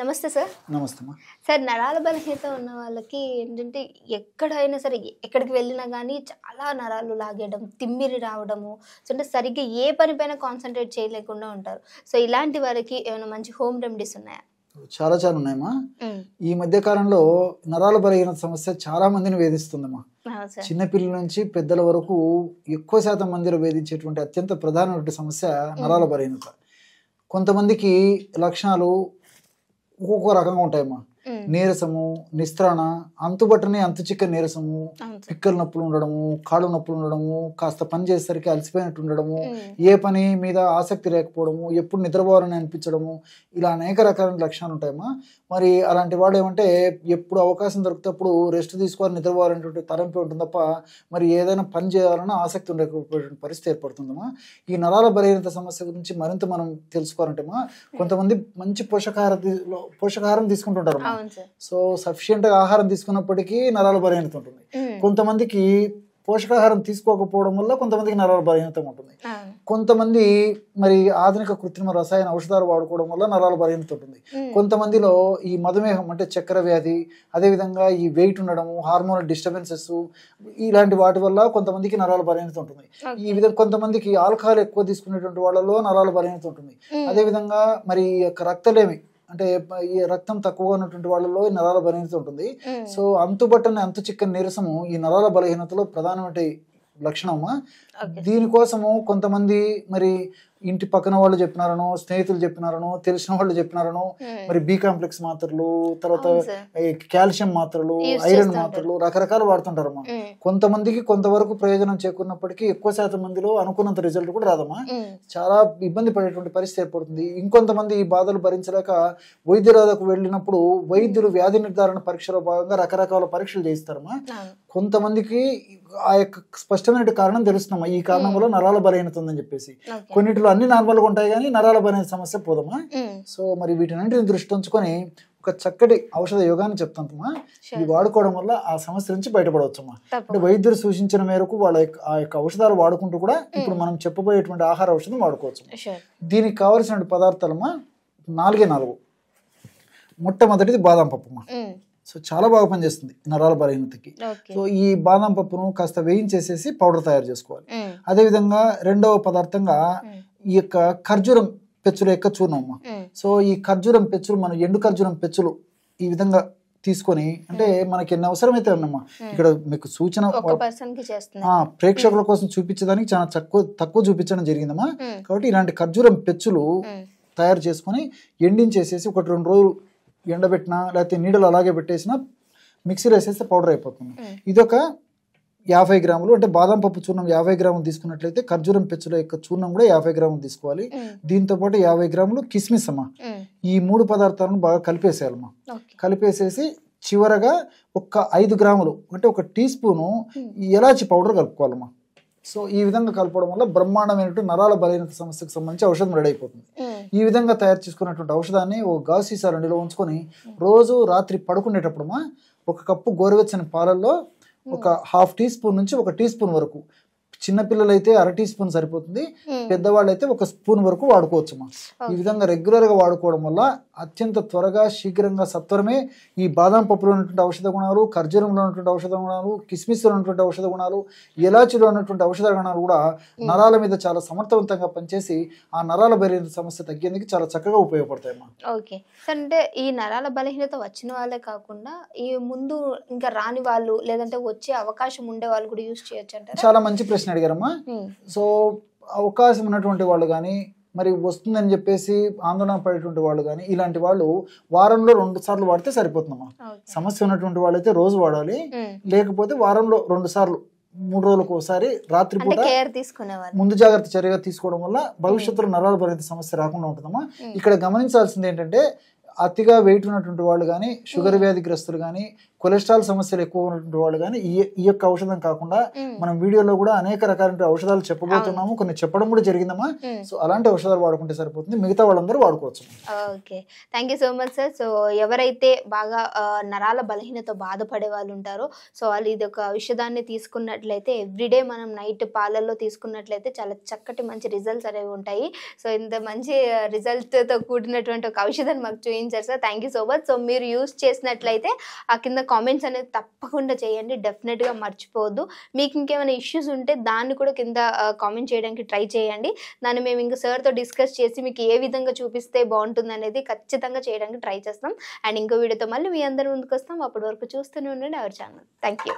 నమస్తే సార్. నమస్తే అమ్మా. సార్ నరాల బలహీనత ఉన్న వాళ్ళకి ఏంటంటే ఎక్కడైనా సరే ఎక్కడికి వెళ్ళినా కానీ చాలా నరాలు లాగేయడం, తిమ్మిరి రావడము, సో అంటే సరిగ్గా ఏ పనిపైన కాన్సన్ట్రేట్ చేయలేకుండా ఉంటారు. సో ఇలాంటి వారికి ఏమైనా మంచి హోమ్ రెమెడీస్ ఉన్నాయా? చాలా చాలా ఉన్నాయమ్మా. ఈ మధ్య కాలంలో నరాల బలహీనత సమస్య చాలా మందిని వేధిస్తుందమ్మా. చిన్నపిల్లల నుంచి పెద్దల వరకు ఎక్కువ శాతం మందిలో వేధించేటువంటి అత్యంత ప్రధానమైన సమస్య నరాల బలహీనత. కొంతమందికి లక్షణాలు ఒక్కొక్క రకంగా ఉంటాయమ్మా. నీరసము, నిస్త్రాణ, అంతుబట్టని అంతు చిక్కని నీరసము, పిక్కల నొప్పులు ఉండడము, కాళ్ళు నొప్పులు ఉండడము, కాస్త పని చేసేసరికి అలసిపోయినట్టు ఉండడము, ఏ పని మీద ఆసక్తి లేకపోవడము, ఎప్పుడు నిద్రపోవాలని అనిపించడము, ఇలా అనేక రకాల లక్షణాలు ఉంటాయమ్మా. మరి అలాంటి వాడు ఏమంటే ఎప్పుడు అవకాశం దొరికినప్పుడు రెస్ట్ తీసుకోవాలి, నిద్రపోవాలనేటువంటి తలంపి ఉంటుంది తప్ప మరి ఏదైనా పని చేయాలన్నా ఆసక్తి ఉండేటువంటి పరిస్థితి ఏర్పడుతుందమ్మా. ఈ నరాల బలహీనత సమస్య గురించి మరింత మనం తెలుసుకోవాలంటేమా కొంతమంది మంచి పోషకాహారం తీసుకుంటుంటారు. సో సఫిషియెంట్ గా ఆహారం తీసుకున్నప్పటికీ నరాల బలహీనత ఉంటుంది. కొంతమందికి పోషకాహారం తీసుకోకపోవడం వల్ల కొంతమందికి నరాల బలహీనత ఉంటుంది. కొంతమంది మరి ఆధునిక కృత్రిమ రసాయన ఔషధాలు వాడుకోవడం వల్ల నరాల బలహీనత ఉంటుంది. కొంతమందిలో ఈ మధుమేహం అంటే చక్కెర వ్యాధి, అదేవిధంగా ఈ వెయిట్ ఉండడము, హార్మోనల్ డిస్టర్బెన్సెస్, ఇలాంటి వాటి వల్ల కొంతమందికి నరాల బలహీనత ఉంటుంది. ఈ విధంగా కొంతమందికి ఆల్కహాల్ ఎక్కువ తీసుకునేటువంటి వాళ్ళలో నరాల బలహీనత ఉంటుంది. అదేవిధంగా మరి రక్తలేమి అంటే ఈ రక్తం తక్కువగా ఉన్నటువంటి వాళ్ళలో నరాల బలహీనత ఉంటుంది. సో అంతుబట్టని అంతు చిక్కని నీరసము ఈ నరాల బలహీనతలో ప్రధానమైన లక్షణమా. దీనికోసము కొంతమంది మరి ఇంటి పక్కన వాళ్ళు చెప్పినారనో, స్నేహితులు చెప్పినారనో, తెలిసిన వాళ్ళు చెప్పినారనో మరి బి కాంప్లెక్స్ మాత్రలు, తర్వాత కాల్షియం మాత్రలు, ఐరన్ మాత్రలు రకరకాలు వాడుతుంటారమ్మా. కొంతమందికి కొంతవరకు ప్రయోజనం చేకూరినప్పటికీ ఎక్కువ శాతం మందిలో అనుకున్నంత రిజల్ట్ కూడా రాదమ్మా. చాలా ఇబ్బంది పడేటువంటి పరిస్థితి ఏర్పడుతుంది. ఇంకొంతమంది ఈ బాధలు భరించలేక వైద్యులకు వెళ్ళినప్పుడు వైద్యులు వ్యాధి నిర్ధారణ పరీక్షలో భాగంగా రకరకాల పరీక్షలు చేయిస్తారమ్మా. కొంతమందికి ఆ యొక్క స్పష్టమైన కారణం తెలుస్తున్నామా, ఈ కారణం వల్ల నరాల బలహీనత ఉందని చెప్పేసి. కొన్నిటిలో అన్ని నార్మల్గా ఉంటాయి కానీ నరాల బలహీనత సమస్య పోదమ్మా. సో మరి వీటిని దృష్టి ఉంచుకొని ఒక చక్కటి ఔషధ యోగాన్ని చెప్తామా. ఇది వాడుకోవడం వల్ల ఆ సమస్య నుంచి బయటపడవచ్చమ్మా. అంటే వైద్యులు సూచించిన మేరకు వాళ్ళ ఆ యొక్క ఔషధాలు వాడుకుంటూ కూడా ఇప్పుడు మనం చెప్పబోయేటువంటి ఆహార ఔషధం వాడుకోవచ్చు. దీనికి కావలసిన పదార్థాలమ్మా 4. మొట్టమొదటిది బాదం పప్పుమ్మా. సో చాలా బాగా పనిచేస్తుంది నరాల బలహీనతకి. సో ఈ బాదం పప్పును కాస్త వేయించేసేసి పౌడర్ తయారు చేసుకోవాలి. అదేవిధంగా రెండవ పదార్థంగా ఈ యొక్క ఖర్జూరం పెచ్చుల యొక్క చూర్ణం అమ్మా. సో ఈ ఖర్జూరం పెచ్చులు, మన ఎండు ఖర్జూరం పెచ్చులు ఈ విధంగా తీసుకొని, అంటే మనకి ఎన్ని అవసరమైతే ఉన్నమ్మా. ఇక్కడ మీకు సూచన ప్రేక్షకుల కోసం చూపించడానికి చాలా తక్కువ చూపించడం జరిగిందమ్మా. కాబట్టి ఇలాంటి ఖర్జూరం పెచ్చులు తయారు చేసుకొని ఎండించేసేసి 1-2 రోజులు ఎండబెట్టినా లేకపోతే నీడలు అలాగే పెట్టేసినా మిక్సీలో వేసేస్తే పౌడర్ అయిపోతుంది. ఇదొక 50 గ్రాములు. అంటే బాదం పప్పు చూర్ణం 50 గ్రాములు తీసుకున్నట్లయితే ఖర్జూరం పెచ్చుల యొక్క చూర్ణం కూడా 50 గ్రాములు తీసుకోవాలి. దీంతో పాటు 50 గ్రాములు కిస్మిస్ అమ్మా. ఈ 3 పదార్థాలను బాగా కలిపేసేయాలమ్మా. కలిపేసేసి చివరగా ఒక 5 గ్రాములు అంటే 1 టీ స్పూను ఎలాచి పౌడర్ కలుపుకోవాలమ్మా. సో ఈ విధంగా కలపడం వల్ల బ్రహ్మాండమైనటువంటి నరాల బలహీనత సమస్యకు సంబంధించి ఔషధం రెడీ అయిపోతుంది. ఈ విధంగా తయారు చేసుకున్నటువంటి ఔషధాన్ని ఒక గాజు సీసాలో నిల్వ ఉంచుకొని రోజు రాత్రి పడుకునేటప్పుడు 1 కప్పు గోరువెచ్చని పాలల్లో 1/2 టీ స్పూన్ నుంచి 1 టీ స్పూన్ వరకు, చిన్నపిల్లలైతే 1/2 టీ స్పూన్ సరిపోతుంది, పెద్దవాళ్ళు అయితే 1 స్పూన్ వరకు వాడుకోవచ్చమ్మా. ఈ విధంగా రెగ్యులర్ గా వాడుకోవడం వల్ల అత్యంత త్వరగా శీఘ్రంగా సత్వరమే ఈ బాదం పప్పులో ఉన్నటువంటి ఔషధ గుణాలు, ఖర్జూరంలో ఉన్నటువంటి ఔషధ గుణాలు, కిస్మిస్లో ఉన్నటువంటి ఔషధ గుణాలు, ఎలాచిలో ఉన్నటువంటి ఔషధ గుణాలు కూడా నరాల మీద చాలా సమర్థవంతంగా పనిచేసి ఆ నరాల బలహీనత సమస్య తగ్గేందుకు చాలా చక్కగా ఉపయోగపడతాయమ్మా. ఓకే సార్, అంటే ఈ నరాల బలహీనత వచ్చిన వాళ్ళే కాకుండా ఈ ముందు ఇంకా రాని వాళ్ళు లేదంటే వచ్చే అవకాశం ఉండే వాళ్ళు కూడా యూజ్ చేయొచ్చు అంటారా? చాలా మంచి ప్రశ్న అడిగారమ్మా. సో అవకాశం ఉన్నటువంటి వాళ్ళు కానీ, మరి వస్తుందని చెప్పేసి ఆందోళన పడేటువంటి వాళ్ళు కానీ, ఇలాంటి వాళ్ళు వారంలో 2 సార్లు వాడితే సరిపోతుందమ్మా. సమస్య ఉన్నటువంటి వాళ్ళైతే రోజు వాడాలి, లేకపోతే వారంలో 2 సార్లు 3 రోజులకు ఒకసారి రాత్రిపూట ముందు జాగ్రత్త చర్యగా తీసుకోవడం వల్ల భవిష్యత్తులో నరాల బలహీనత సమస్య రాకుండా ఉంటుందమ్మా. ఇక్కడ గమనించాల్సింది ఏంటంటే అతిగా వెయిట్ ఉన్నటువంటి వాళ్ళు కానీ, షుగర్ వ్యాధిగ్రస్తులు కానీ, కొలెస్ట్రాల్ సమస్యలు ఎక్కువ ఉన్నటువంటి వాళ్ళు కానీ ఈ యొక్క ఔషధం కాకుండా మనం వీడియోలో కూడా అనేక రకాల ఔషధాలు చెప్పబోతున్నాము, కొన్ని చెప్పడం కూడా జరిగిందమ్మా. సో అలాంటి ఔషధాలు వాడుకుంటే సరిపోతుంది, మిగతా వాళ్ళందరూ వాడుకోవచ్చు. Okay, thank you so much sir. So ఎవరైతే బాగా నరాల బలహీనతో బాధపడే వాళ్ళు ఉంటారో సో వాళ్ళు ఇది ఒక ఔషధాన్ని తీసుకున్నట్లయితే ఎవ్రీడే మనం నైట్ పాలల్లో తీసుకున్నట్లయితే చాలా చక్కటి మంచి రిజల్ట్స్ అనేవి ఉంటాయి. సో ఇంత మంచి రిజల్ట్తో కూడినటువంటి ఒక ఔషధాన్ని మాకు చూపించారు sir. Thank you so much. So మీరు యూస్ చేసినట్లయితే ఆ కింద కామెంట్స్ అనేది తప్పకుండా చేయండి, డెఫినెట్గా మర్చిపోవద్దు. మీకు ఇంకేమైనా ఇష్యూస్ ఉంటే దాన్ని కూడా కింద కామెంట్ చేయడానికి ట్రై చేయండి. దాన్ని మేము ఇంకా సార్తో డిస్కస్ చేసి మీకు ఏ విధంగా చూపిస్తే బాగుంటుంది అనేది ఖచ్చితంగా చేయడానికి ట్రై చేస్తాం. అండ్ ఇంకో వీడియోతో మళ్ళీ మీ అందరి ముందుకు వస్తాం. అప్పటి వరకు చూస్తూనే ఉండండి అవర్ ఛానల్. Thank you.